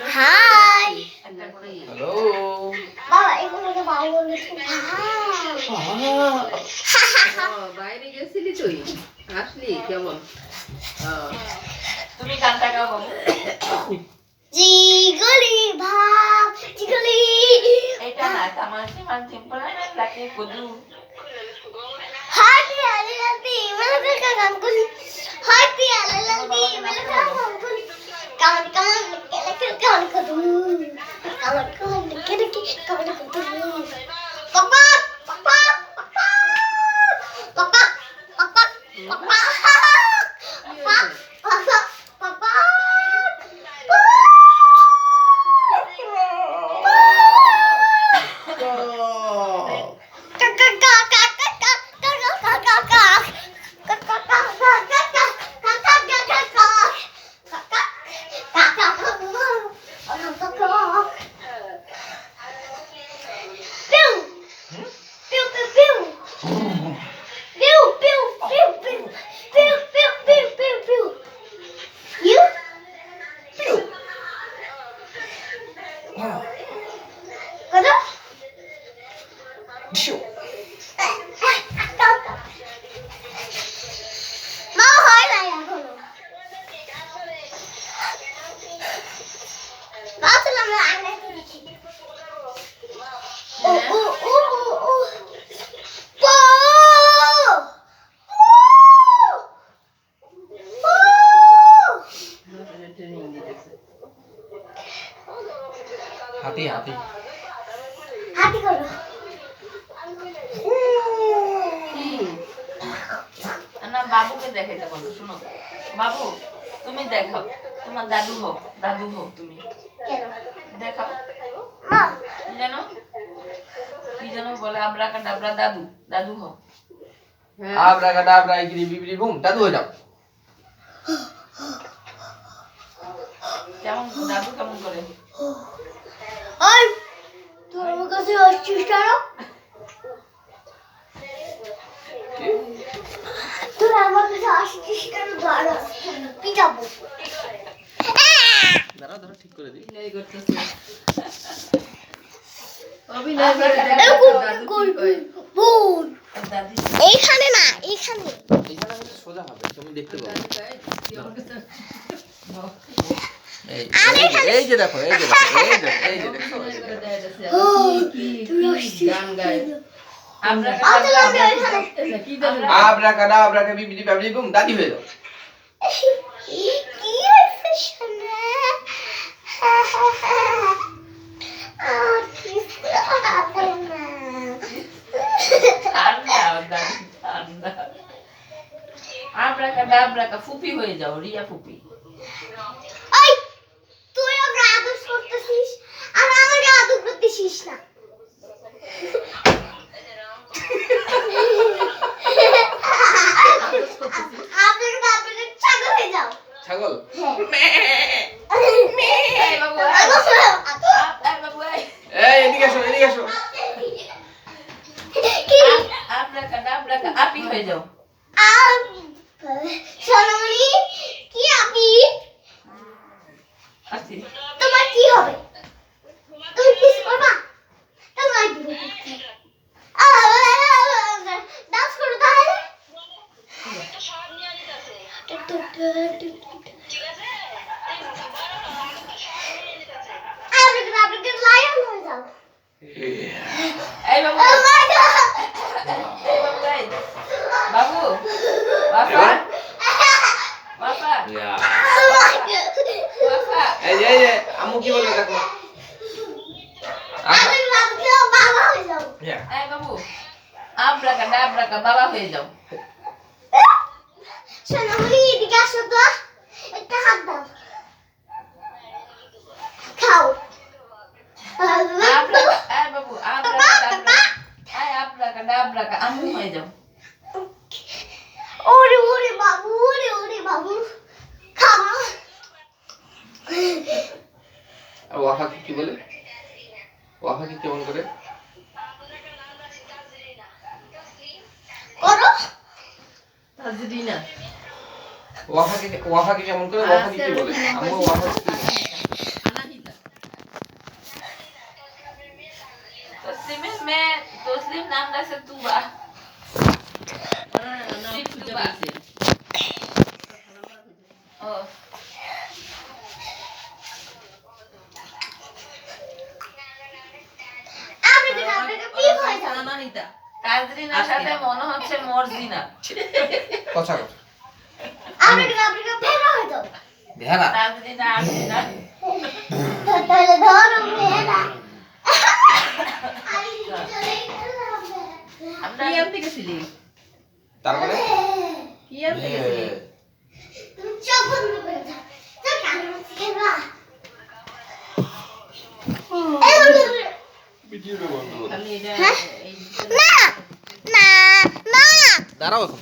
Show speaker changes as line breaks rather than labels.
Hi
hello
বাবা এগুলো তো বাবা বলে
বাইরে গেছিলি তুই আসলি কেমন
তুমি গানটা গাও বাবু।
জিগলি ভাব জিগলি
এটা না তামাশি মান সিম্পল না লাগে কুদু
হাতি আলালাতি মেলা কা গান করি হাতি আলালাতি মেলা কা গান করি কান কান কেলে কান কদু কান কান কেলে কান কদু পাপা পাপা পাপা পাপা পাপা পাপা পাপা পাপা
হাতি হাতি
হাতি করো
না বাবুকে দেখাইতে বলো শুনো বাবু তুমি দেখাও তোমার দাদু হও তুমি
কেন
দেখাও
মা
কি যেন বলে আব্রাকাডাব্রা দাদু হও
আব্রাকাডাব্রা ইগরি বিবরি বুম দাদু হয়ে যাও
কেমন দাদু কেমন করে
আর তোমার কাছে আসছিস কেন তুই আমার কাছে আসছিস কেন দাঁড়া কি যাবো
দাঁড়াও দাঁড়াও ঠিক করে দিই
অভিনয় করতেছে অভিনয় করে দেখো দাদু কি কয়
বোন
দাদি
এইখানে না এইখানে
এইখানে হলে সোজা হবে তুমি দেখতে পাবে
দাদু কয় কি অবস্থা
এই যে দেখো এই যে দেখো এই যে এই যে দেখো
অভিনয় করে দেয় যাচ্ছে
ও,
কি
তুই আসছিস
গান গায়
আব্রাকাডাব্রা
কি জানো
আব্রাকাডাব্রাকে বিবরি বিবরি বুম দাদি হয়ে যাও
কি হয়েছে শোনা
ঠান্ডা আব্রাকাডাব্রাকা ফুপি হয়ে যাও রিয়া ফুপি
ওই তুই ওকে আদর করতেছিস আর আমাকে আদর করতেছিস না আপনাকে আপনাকে ছাগল হয়ে যাও
ছাগল
এই বাবু বাবু
এই এদিকে এসো এদিকে এসো
আব্রাকাডাব্রাকা আপি হয়ে যাও
সোনামণি কি আপনি
আসি
তোমার কি হবে তুমি কিস করবা তোমার কি ডান্স করো তাহলে আপনাকে লায়ন হয়ে যাও
এই বাবু
Oh my god!
বাবু বাবা বাবা
ইয়া
Oh my god!
বাবা
এই যে আম্মু কি বলে দেখো
আমি ভাবছি বাবা হয়ে যাও
ইয়া
এই বাবু আব্রাকাডাব্রাকা বাবা হয়ে যাও
সোনামণি এদিকে আসো তো একটা হাত দাও খাও
এই বাবু আব্রাকাডাব্রাকা আম্মু হয়ে যাও
ওরে ওরে বাবু ওরে ওরে বাবু খাওয়া
আর ওয়াফা কি বলে ওয়াফা কি কেমন করে
করো
তাজরিনা
ওয়াফা কি কেমন করে ওয়াফা কি বলে আম্মু ওয়াফা কি
আনাহিতা
নামটা আছে তুবা।
ওরা নাম খুঁজে পাইছে।
ও
আফ্রিকা কি হয়ে যাবে
না নিতা।
তাজরিনার সাথে মনে হচ্ছে মর্জিনা।
কথা কথা
আফ্রিকা বের হয়ে যাও
বেহারা
তাজরিনা আর্জিনা।
তাহলে ধরো মেয়েরা
আমরা
কি আনতে গেছিলি?
তারপরে
কি আনতে গেছিলি?
তুমি চোখ বন্ধ করে দাও তো কান মুছে না
ভিডিওটা বন্ধ করো
খালি এটা এই
না না না
দাঁড়াও এখন